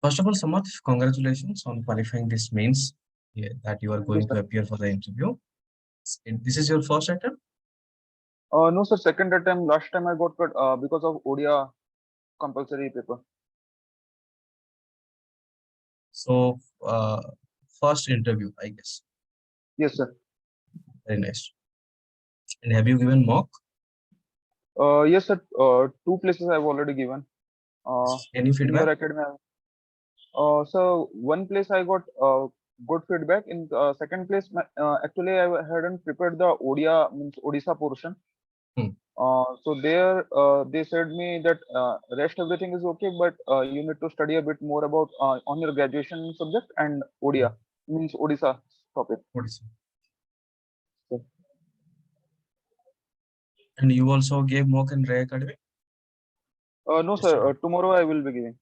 First of all, Samarth, congratulations on qualifying this means, yeah, that you are Thank you, going sir. to appear for the interview. This is your first attempt. No, sir. Second attempt. Last time I got cut because of ODIA compulsory paper. So, first interview, I guess. Yes, sir. Very nice. And have you given mock? Yes, sir. Two places I've already given. Any In your feedback? academy. So one place I got good feedback. In second place, actually I hadn't prepared the ODIA means Odisha portion. Hmm. So there they said me that rest everything is okay, but you need to study a bit more about on your graduation subject and ODIA means Odisha topic. What is it? So, And you also gave mock in RAYACADEMY? no, Yesterday. sir. Tomorrow I will be giving.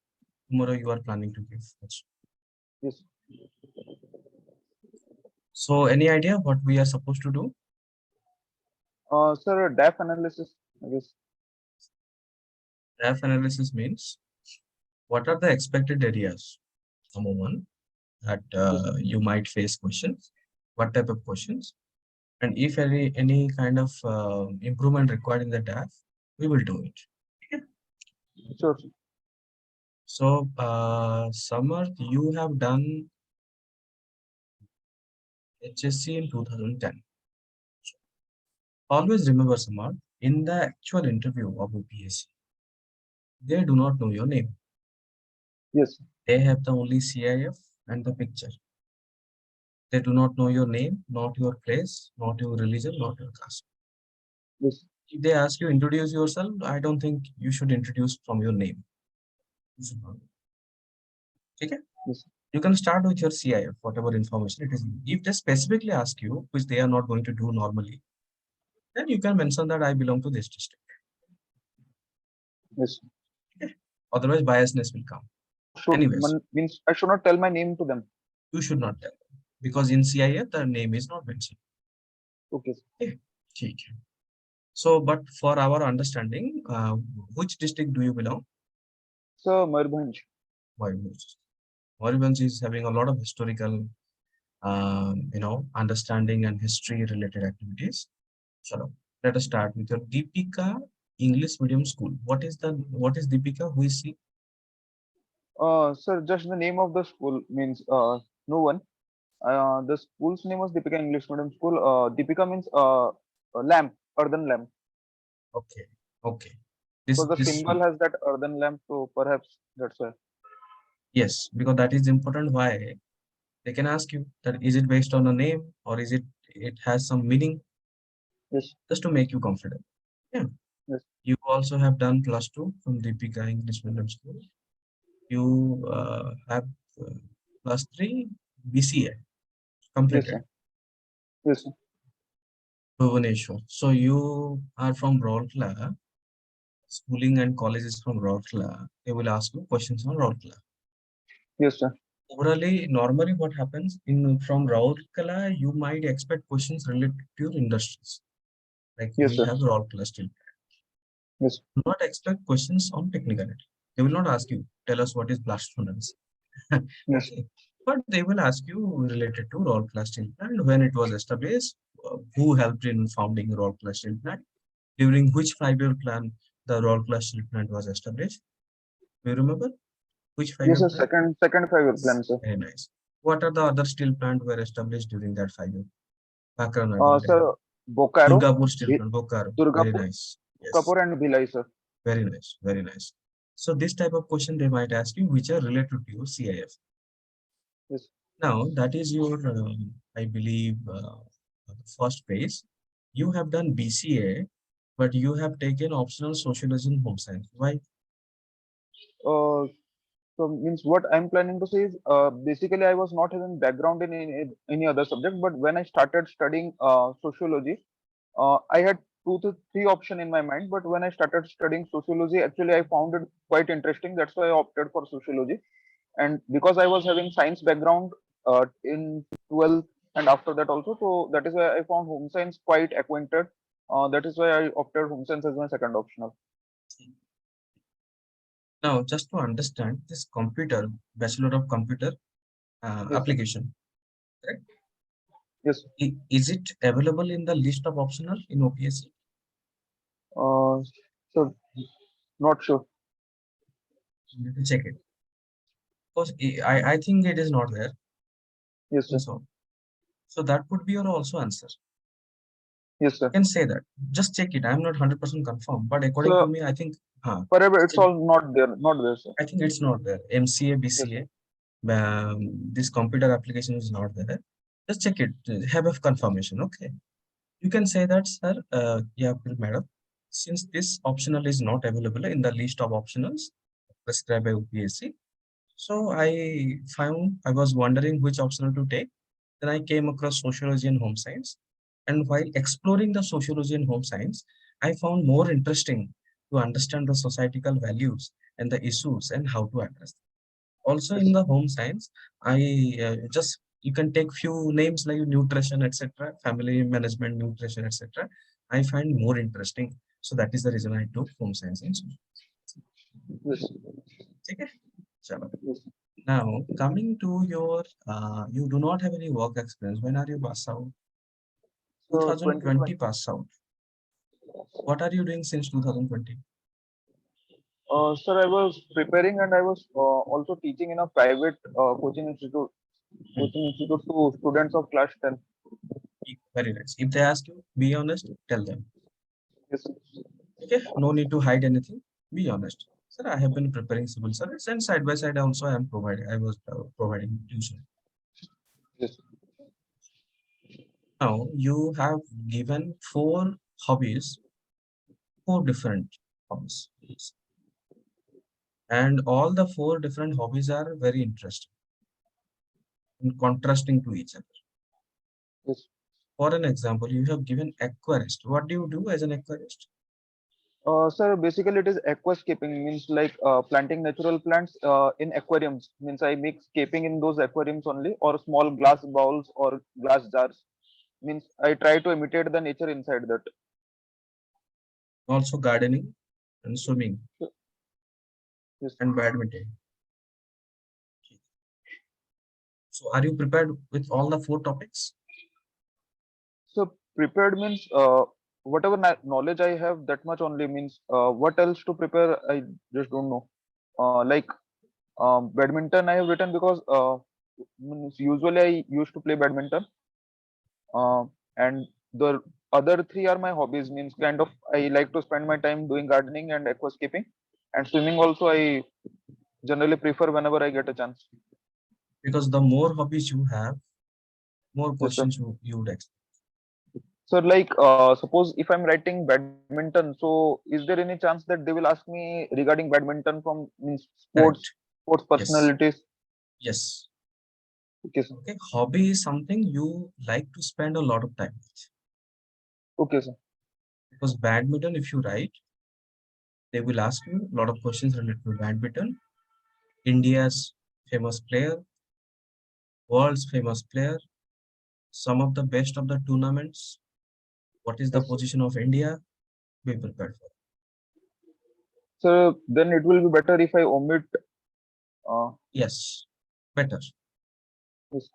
Tomorrow you are planning to give. Yes. So, any idea what we are supposed to do? Sir, DAF analysis. I guess. Graph analysis means what are the expected areas, number one, that Yes, sir. you might face questions, what type of questions, and if any kind of improvement required in the DAF, we will do it. Okay. Sure, sir. So, Samarth, you have done HSC in 2010. Always remember, Samarth, in the actual interview of OPSC, they do not know your name. Yes, sir. They have the only CIF and the picture. They do not know your name, not your place, not your religion, not your caste. Yes, If they ask you introduce yourself, I don't think you should introduce from your name. You should not. Okay? yes, You can start with your CIF, whatever information it is. If they specifically ask you, which they are not going to do normally, then you can mention that I belong to this district. yes. Okay? Otherwise, biasness will come. Should Anyways, means I should not tell my name to them. you should not tell them because in CIF the name is not mentioned. Okay, sir. Okay? ठीक है. So, but for our understanding, which district do you belong? Sir, Mayurbhanj. Mayurbhanj. Mayurbhanj is having a lot of historical, understanding and history related activities. So let us start with your Deepika English Medium School. What is Deepika? Who is she? Sir, just the name of the school means no one. The school's name was Deepika English Medium School. Deepika means lamp, earthen lamp. Okay, okay. Because the This symbol has that earthen lamp, so perhaps that's why. yes, because that is important. Why? They can ask you that is it based on a name or is it has some meaning Yes, just to make you confident. Yeah. yes, You also have done +2 from Deepika English Medium School. You have uh, +3 BCA yes, completed. sir. Yes, sir. Bhubaneswar. So you are from Rourkela, schooling and colleges from Rourkela. They will ask you questions on Rourkela. Yes, sir. Overally, normally what happens in from Rourkela, you might expect questions related to your industries. Like Yes, we sir. have Rourkela still. Yes, Do not expect questions on technicality. They will not ask you, tell us what is blast furnace. yes, Okay. But they will ask you related to Rourkela Steel Plant, when it was established, who helped in founding Rourkela Steel Plant, during which 5-year plan the Rourkela Steel Plant was established. Do you remember which yes, 5-year sir. plan? Second 5-year plan, sir. Very nice. What are the other steel plant were established during that 5-year? Pakran, I don't Sir, remember. Bokaro, Durgapur Steel Plant, Bokaro. Very Durgapur, nice. Yes, Kapur, and Bhilai, sir. very nice, very nice. So this type of question they might ask you, which are related to your CIF. Yes, Now that is your, I believe, first phase. You have done BCA, but you have taken optional sociology and home science. Why? uh, so means what I'm planning to say is basically I was not having background in any other subject, but when I started studying sociology, I had two to three option in my mind. But when I started studying sociology, actually I found it quite interesting. That's why I opted for sociology. And because I was having science background in 12th and after that also, so that is why I found home science quite acquainted. That is why I opted home science as my second optional. Now, just to understand this computer, Bachelor of Computer Yes, sir. application, correct? Yes, sir. Is it available in the list of optional in OPSC? Uh, so not sure. You need to check it. Because I think it is not there. Yes, sir. So, so that would be your also answer. Yes, sir. You can say that. Just check it. I'm not 100% confirmed, but according to So me, I think, forever it's still, all not there, not there, sir. I think it's not there. MCA, Yes, BCA, this computer application is not there. Just check it. Have a confirmation. Okay. You can say that, sir, yeah, madam, since this optional is not available in the list of optionals prescribed by UPSC, so I was wondering which optional to take. Then I came across sociology and home science. And while exploring the sociology and home science, I found more interesting to understand the societal values and the issues and how to address them. Also yes, in the home science, just you can take few names like nutrition, etc., family management, nutrition, etc. I find more interesting. So that is the reason I took home science and social. yes, Okay. Chalo. yes. Now coming to your, you do not have any work experience. When are you pass out? So 2020 2020. pass out. What are you doing since 2020? Sir, I was preparing and I was also teaching in a private Hmm. coaching institute to students of class 10. Very nice. If they ask you, be honest, tell them. Yes, Okay, no need to hide anything. Be honest. Sir, I have been preparing civil service and side by side also I am providing. I was providing tuition. yes. Now you have given four hobbies, four different hobbies, and all the four different hobbies are very interesting and contrasting to each other. Yes. For an example, you have given aquarist. What do you do as an aquarist? Sir, basically it is aquascaping, means like planting natural plants in aquariums. Means I mix caping in those aquariums only, or small glass bowls or glass jars. Means I try to imitate the nature inside that. Also gardening and swimming Yes. and badminton. So are you prepared with all the four topics? So prepared means whatever knowledge I have, that much only. Means what else to prepare, I just don't know. Like badminton, I have written because means usually I used to play badminton, and the other three are my hobbies. Means kind of I like to spend my time doing gardening and aquascaping, and swimming also I generally prefer whenever I get a chance. Because the more hobbies you have, more Yes, sir. questions you would expect. So, like, suppose if I'm writing badminton, so is there any chance that they will ask me regarding badminton from means Correct. sports Yes. personalities? Yes. Okay, sir. Okay. Hobby is something you like to spend a lot of time with. Okay, sir. Because badminton, if you write, they will ask you a lot of questions related to badminton. India's famous player, world's famous player, some of the best of the tournaments. What is the Yes, sir. position of India? Be prepared for. So then it will be better if I omit. Uh, Yes. Better. yes,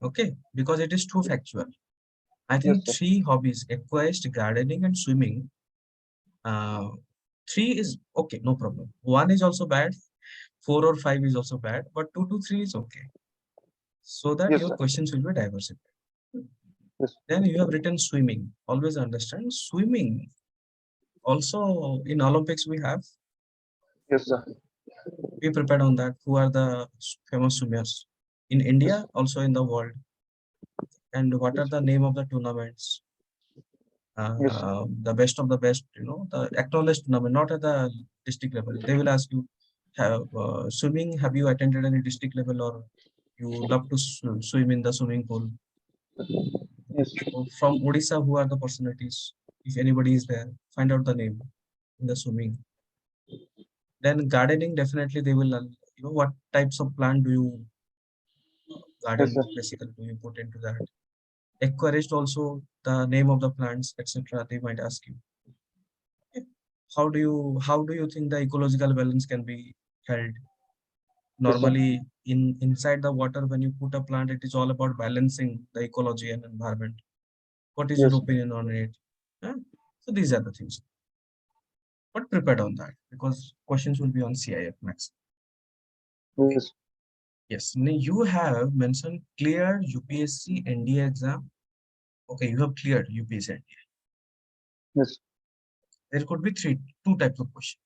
Okay. Because it is too factual. I yes, think sir. three hobbies, aquarist, gardening, and swimming. Uh, three is okay, no problem. One is also bad. Four or five is also bad, but two to three is okay. So that Yes, your sir. questions will be diversified. Yes, Then you have written swimming. Always understand swimming. Also in Olympics we have. yes, sir. Be prepared on that. Who are the famous swimmers in Yes, India, also in the world, and what are yes, the name of the tournaments? yes, sir. The best of the best. The acknowledged tournament, not at the district level. They will ask you, have swimming. Have you attended any district level, or you love to swim in the swimming pool? Yes, So from Odisha, who are the personalities? If anybody is there, find out the name in the swimming. Then gardening, definitely they will, what types of plant do you yes, sir. garden basically do you put into that? Aquarist also, the name of the plants, etc. They might ask you. Okay. How do you think the ecological balance can be? held. Yes, sir. Normally, inside the water, when you put a plant, it is all about balancing the ecology and environment. What is your Yes. opinion on it? Yeah? So these are the things. But prepared on that because questions will be on CIF next. Okay. Yes. Yes. Now you have mentioned clear UPSC NDA exam. Okay, you have cleared UPSC NDA. Yes. There could be two types of questions.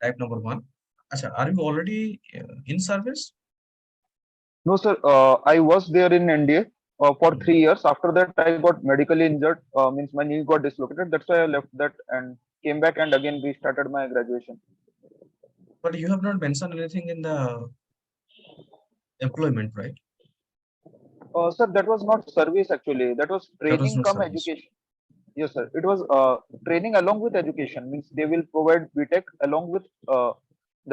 Type number one. Acha, are you already in service? No, sir. I was there in India for Hmm. 3 years. After that, I got medically injured. Means my knee got dislocated. That's why I left that and came back and again restarted my graduation. But you have not mentioned anything in the employment, right? Sir, that was not service actually. That was That was training not come service. education. Yes, sir. It was training along with education. Means they will provide BTech along with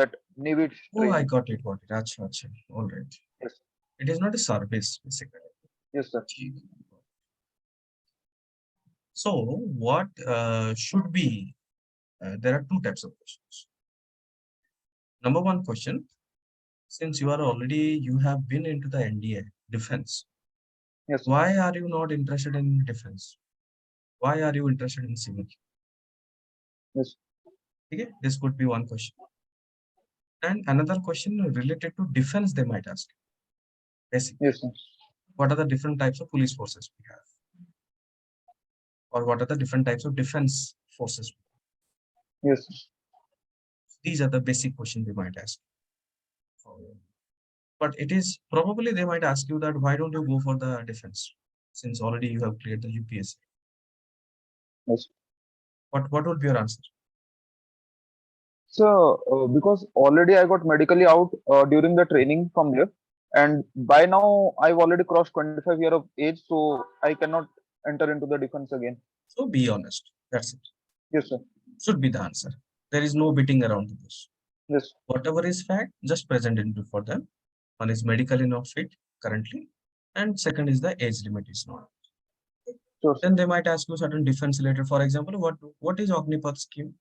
that Navy Oh, I training. got it. Got it. Acha, acha. All right. Yes. It is not a service, basically. Yes, sir. So, what should be? There are two types of questions. Number one question: since you have been into the NDA defense, Yes, sir. why are you not interested in defense? Why are you interested in civil? Yes. Okay, this could be one question. And another question related to defense, they might ask. Basic. Yes, sir. What are the different types of police forces we have? Or what are the different types of defense forces? Yes, sir. These are the basic questions they might ask. But it is probably they might ask you that why don't you go for the defense since already you have cleared the UPSC? Yes. What would be your answer? So, because already I got medically out during the training from there, and by now I've already crossed 25 year of age, so I cannot enter into the defense again. So be honest. That's it. Yes, sir. Should be the answer. There is no beating around the bush. Yes. Whatever is fact, just present it before them. One is medically not fit currently, and second is the age limit is not. Sure, sir. Then they might ask you certain defense related. For example, what is Agnipath scheme?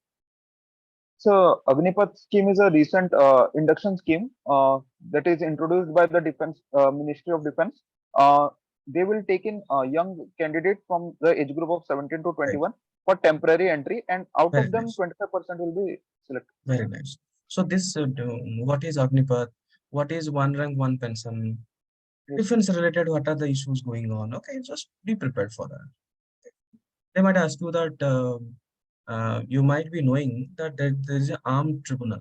So, Agnipath scheme is a recent induction scheme that is introduced by the Defense Ministry of Defense. Uh, they will take in a young candidate from the age group of 17 to Right. 21 for temporary entry, and out Very of them, nice. 25% will be selected. Very nice. So this, what is Agnipath? What is one rank, one pension? Yes, Defense related, what are the issues going on? Okay, just be prepared for that. They might ask you that you might be knowing that there is an armed tribunal.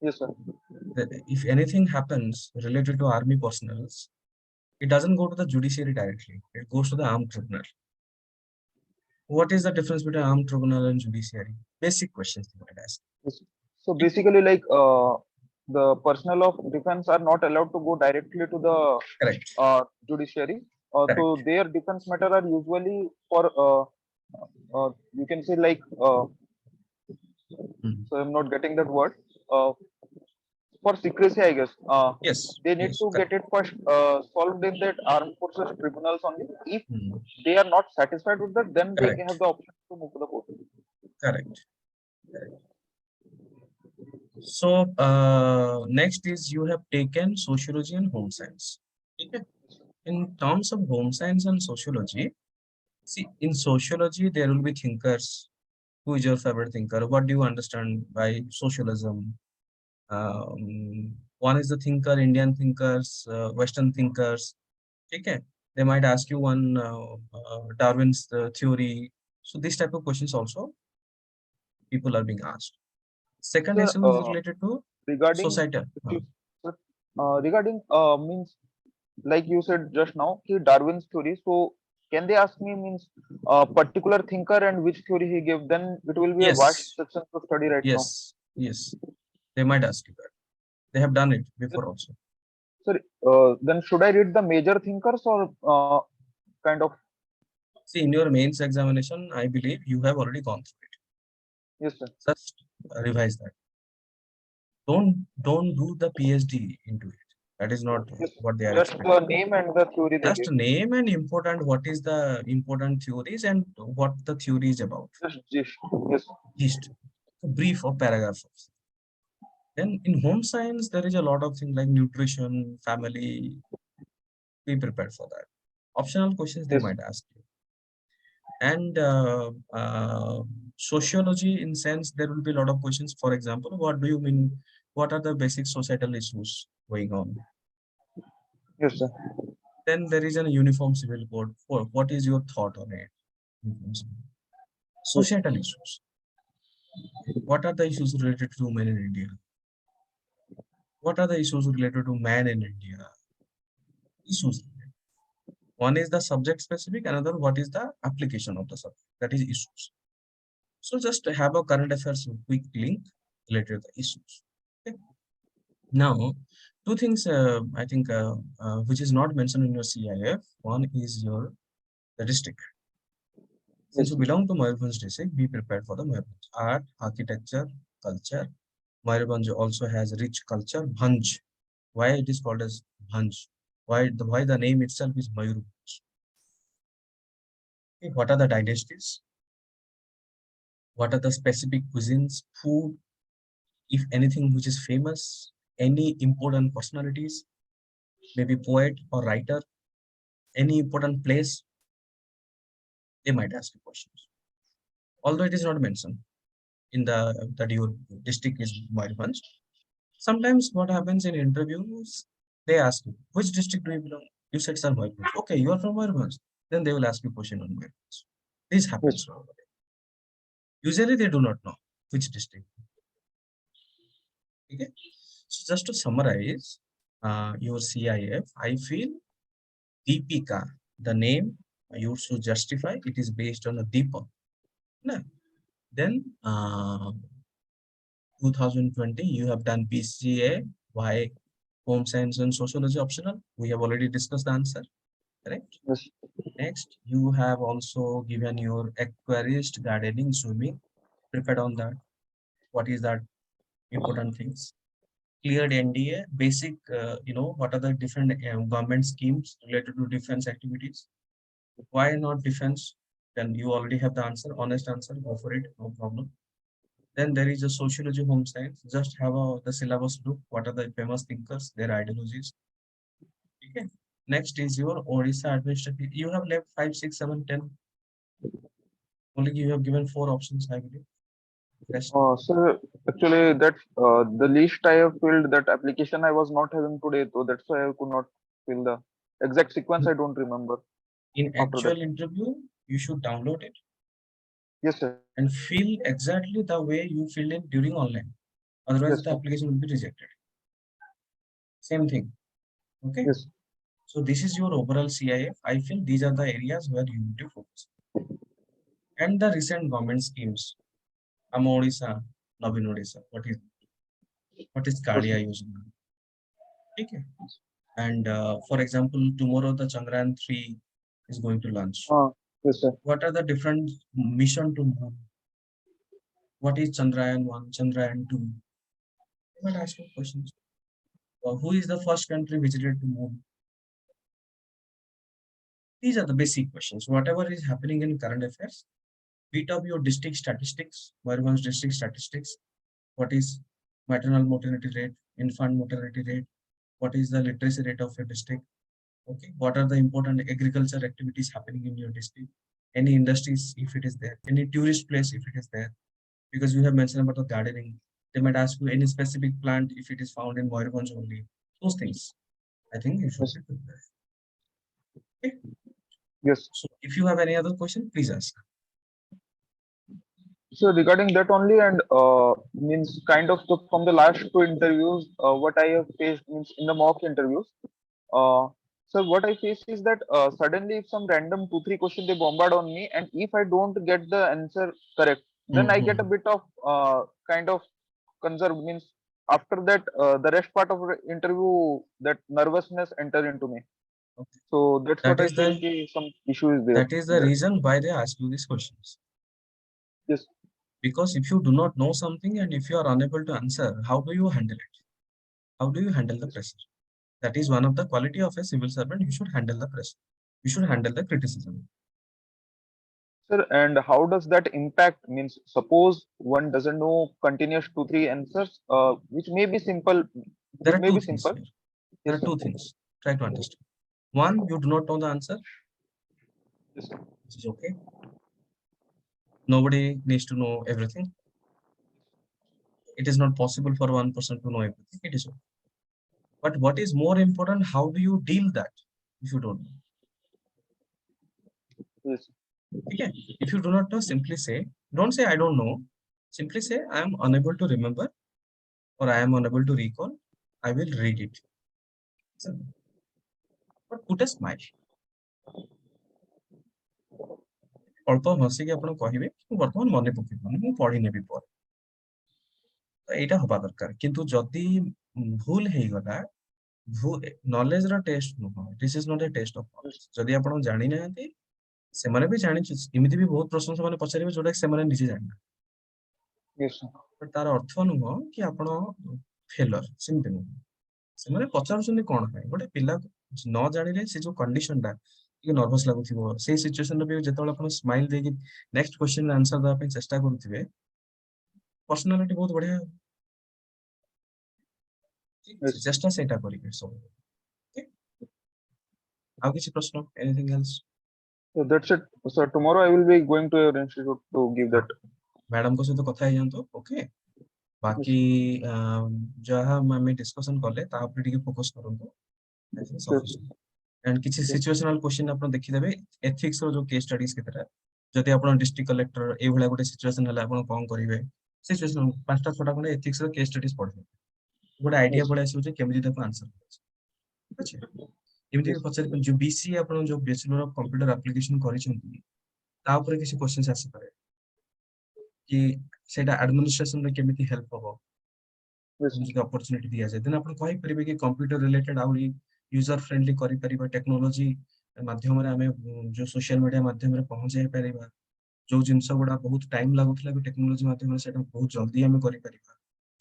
yes, sir. That if anything happens related to army personnel, it doesn't go to the judiciary directly. It goes to the armed tribunal. What is the difference between armed tribunal and judiciary? Basic questions they might ask. Yes. So basically, like the personnel of defense are not allowed to go directly to the Correct. judiciary. So Correct. their defense matter are usually for you can say like Mhm. so I'm not getting that word. For secrecy, I guess. Yes. They need Yes. to get Correct. it first solved in that armed forces tribunals only. If Mhm. they are not satisfied with that, then they have Correct. the option to move to the court. Correct. Correct. So next is you have taken sociology and home science. Okay. In terms of home science and sociology, see in sociology there will be thinkers. Who is your favorite thinker? What do you understand by socialism? One is the thinker, Indian thinkers, Western thinkers. Okay. They might ask you one Darwin's theory. So this type of questions also people are being asked. Second So issue is related to regarding society. so, regarding means like you said just now, Darwin's theory. So can they ask me means a particular thinker and which theory he gave? Then it will be a vast Yes, section to study right now. yes, yes. They might ask you that. They have done it Then, before also. sorry, then should I read the major thinkers or kind of See, in your mains examination, I believe you have already gone through it. yes, sir. Just revise that. Don't do the PhD into it. That is not Yes, what they are just expecting. the name and the theory they Just gave. name and important what is the important theories and what the theory is about. Just gist. Yes, Gist. A brief or paragraph. Then in home science, there is a lot of things like nutrition, family. Be prepared for that. Optional questions they Yes. might ask you. And sociology, in sense, there will be a lot of questions. For example, what do you mean? What are the basic societal issues going on? Yes, sir. Then there is a uniform civil code. For what is your thought on it? Uniform civil. Yes. Societal issues. What are the issues related to women in India? What are the issues related to man in India? Issues. One is the subject specific, another what is the application of the subject. That is issues. So just have a current affairs quick link related to the issues. Okay. Now, two things I think which is not mentioned in your CIF. One is your the district. Since Yes. you belong to Mayurbhanj district, be prepared for the Mayurbhanj. Art, architecture, culture. Mayurbhanj also has rich culture. Bhanj. Why it is called as Bhanj? Why the name itself is Mayurbhanj? Okay, what are the dynasties? What are the specific cuisines, food, if anything which is famous, any important personalities, maybe poet or writer, any important place, they might ask you questions. Although it is not mentioned in the that your district is Mayurbhanj. Sometimes what happens in interviews, they ask you, which district do you belong? You said sir Mayurbhanj. Okay, you are from Mayurbhanj. Then they will ask you question on Mayurbhanj. This Yes. happens normally. Usually they do not know which district. Okay. So just to summarize your CIF, I feel Deepika, the name you should justify, it is based on a Deepa. No. Then 2020, you have done PCA. Why home science and sociology optional? We have already discussed the answer, correct? Yes. Next, you have also given your aquarist, gardening, swimming, prepared on that. What is that important things? Cleared NDA, basic, what are the different government schemes related to defense activities? Why not defense? Then you already have the answer, honest answer, go for it, no problem. Then there is a sociology home science. Just have the syllabus look. What are the famous thinkers, their ideologies? Okay. Next is your Odisha administrative. You have left 5, 6, 7, 10. Only you have given 4 options, I believe. Rest. Sir, actually, that's the list I have filled that application I was not having today, so that's why I could not fill the exact sequence. I don't remember In after that. actual interview, you should download it Yes, sir. and fill exactly the way you filled it during online. Otherwise, Yes, the sir. application will be rejected. Same thing. Okay. Yes. So this is your overall CIF. I feel these are the areas where you need to focus. And the recent government schemes. Odisha, Navin Odisha. What is Yes, Karya sir. Yojana? Okay. And for example, tomorrow the Chandrayaan 3 is going to launch. Yes, sir. What are the different mission to moon? What is Chandrayaan 1, Chandrayaan 2? You might ask you questions. Who is the first country visited to moon? These are the basic questions. Whatever is happening in current affairs, bit of your district statistics, Mayurbhanj district statistics. What is maternal mortality rate, infant mortality rate? What is the literacy rate of your district? Okay. What are the important agriculture activities happening in your district? Any industries, if it is there, any tourist place, if it is there, because you have mentioned about the gardening, they might ask you any specific plant if it is found in Mayurbhanj only. Those things, I think you should Yes. be prepared. Okay. Yes. So if you have any other question, please ask. So regarding that only, and means kind of from the last two interviews, what I have faced means in the mock interviews. Uh, so what I face is that suddenly if some random 2 3 question they bombard on me, and if I don't get the answer correct, then I get a Mhm. bit of kind of conserve means after that the rest part of the interview that nervousness enter into me. Okay. So that's That what I is feel the ki some issue is there that is in the that. reason why they ask you these questions. Yes. Because if you do not know something and if you are unable to answer, how do you handle it? How do you handle the pressure? That is one of the quality of a civil servant. You should handle the pressure. You should handle the criticism. Sir, and how does that impact? Means suppose one doesn't know continuous 2 3 answers, which may be simple, There which are may two be things simple. here. There Yes, are sir. two things. Try to understand. One, you do not know the answer, Yes, sir. which is okay. Nobody needs to know everything. It is not possible for one person to know everything. It is okay. But what is more important, how do you deal that if you don't know? Yes, sir. Okay. If you do not know, simply say, don't say I don't know. Simply say I am unable to remember or I am unable to recall. I will read it. So, but put a smile. ଅଳ୍ପ ହସିକି ଆପଣ କହିବେ ମୁଁ ବର୍ତ୍ତମାନ ମନେ ପକେଇପାରୁନି ମୁଁ ପଢି ନେବି ପରେ। ତ ଏଇଟା ହବା ଦରକାର। କିନ୍ତୁ ଯଦି ଭୁଲ ହେଇଗଲା, knowledge ର ଟେଷ୍ଟ ନୁହଁ, this is not a test of knowledge। ଯଦି ଆପଣ ଜାଣିନାହାନ୍ତି, ସେମାନେ ବି ଜାଣିଛୁ, ଏମିତି ବି ବହୁତ ପ୍ରଶ୍ନ ସେମାନେ ପଚାରିବେ ଯୋଉଟା କି ସେମାନେ ନିଜେ ଜାଣିନାହାନ୍ତି। Yes, sir. But ତାର ଅର୍ଥ ନୁହଁ କି ଆପଣ ଫେଲର, ସେମିତି ନୁହଁ। ସେମାନେ ପଚାରୁଛନ୍ତି କଣ ପାଇଁ? ଗୋଟେ ପିଲା ନ ଜାଣିଲେ ସେ ଯୋଉ କଣ୍ଡିସନ ଟା ଟିକେ ନର୍ଭସ ଲାଗୁଥିବ, ସେଇ ସିଚୁଏସନରେ ବି ଯେତେବେଳେ ଆପଣ ସ୍ମାଇଲ ଦେଇକି ନେକ୍ସଟ କ୍ୱେଶ୍ଚନ ଆନ୍ସର ଦେବା ପାଇଁ ଚେଷ୍ଟା କରୁଥିବେ, ପର୍ସନାଲିଟି ବହୁତ ବଢିଆ ହେବ। Yes. ଚେଷ୍ଟା ସେଇଟା କରିବେ ସବୁ। Okay? ଆଉ କିଛି ପ୍ରଶ୍ନ? Anything else? So that's it. So tomorrow I will be going to your institute to give that. ମ୍ୟାଡମଙ୍କ ସହିତ କଥା ହେଇଯାଆନ୍ତୁ। ଓକେ, ବାକି ଯାହା ଆମେ ଡିସ୍କସନ କଲେ ତା ଉପରେ ଟିକେ ଫୋକସ କରନ୍ତୁ। And କିଛି ସିଚୁଏସନାଲ କ୍ୱେଶ୍ଚନ ଆପଣ ଦେଖିଦେବେ। ଏଥିକ୍ସ ର ଯୋଉ କେସ୍ ଷ୍ଟଡିଜ କେତେଟା, ଯଦି ଆପଣ ଡିଷ୍ଟ୍ରିକ୍ଟ କଲେକ୍ଟର ଏଇଭଳିଆ ଗୋଟେ ସିଚୁଏସନ ହେଲେ ଆପଣ କଣ କରିବେ, ସିଚୁଏସନ 5ଟା 6ଟା ଖଣ୍ଡେ ଏଥିକ୍ସ ର କେସ୍ ଷ୍ଟଡିଜ ପଢିବେ, ଗୋଟେ ଆଇଡିଆ ପଳେଇ ଆସିବ ଯେ କେମିତି ତାକୁ ଆନ୍ସର କରାଯିବ। ଠିକ ଅଛି। ଏମିତି ବି ପଚାରି ଯୋଉ ବିସି ଆପଣ ଯୋଉ ବ୍ୟାଚଲର ଅଫ କମ୍ପ୍ୟୁଟର ଆପ୍ଲିକେସନ କରିଛନ୍ତି, ତା ଉପରେ କିଛି କ୍ୱେଶ୍ଚନ ଆସିପାରେ କି ସେଇଟା ଆଡମିନିଷ୍ଟ୍ରେସନରେ କେମିତି ହେଲ୍ପ ହବ, Yes, sir. ଯଦି ଅପରଚୁନିଟି ଦିଆଯାଏ ଦେନ୍ ଆପଣ କହିପାରିବେ କି କମ୍ପ୍ୟୁଟର ରିଲେଟେଡ ଆହୁରି ୟୁଜର ଫ୍ରେଣ୍ଡଲି କରିପାରିବା, ଟେକ୍ନୋଲୋଜି ମାଧ୍ୟମରେ ଆମେ ଯୋଉ ସୋସିଆଲ ମିଡିଆ ମାଧ୍ୟମରେ ପହଞ୍ଚାଇ ପାରିବା, ଯୋଉ ଜିନିଷ ଗୁଡା ବହୁତ ଟାଇମ ଲାଗୁଥିଲା ବି ଟେକ୍ନୋଲୋଜି ମାଧ୍ୟମରେ ସେଟା ବହୁତ ଜଲ୍ଦି ଆମେ କରିପାରିବା,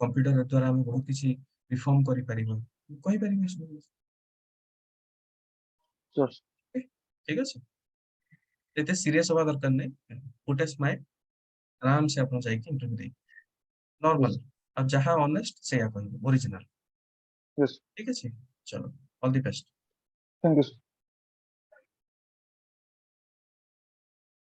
କମ୍ପ୍ୟୁଟର ଦ୍ୱାରା ଆମେ ବହୁତ କିଛି ରିଫର୍ମ କରିପାରିବା, କହିପାରିବେ ସବୁ ଜିନିଷ। Sure. ଠିକ ଅଛି। ଏତେ ସିରିୟସ ହବା ଦରକାର ନାହିଁ, ଗୋଟେ ସ୍ମାଇଲ, ଆରାମ ସେ ଆପଣ ଯାଇକି ଇଣ୍ଟରଭ୍ୟୁ ଦେଇ ନର୍ମାଲ, ଆଉ ଯାହା ଅନେଷ୍ଟ ସେଇଆ କହିବେ, ଓରିଜିନାଲ। Yes. ଠିକ ଅଛି, ଚलो, all the best. Thank you, sir.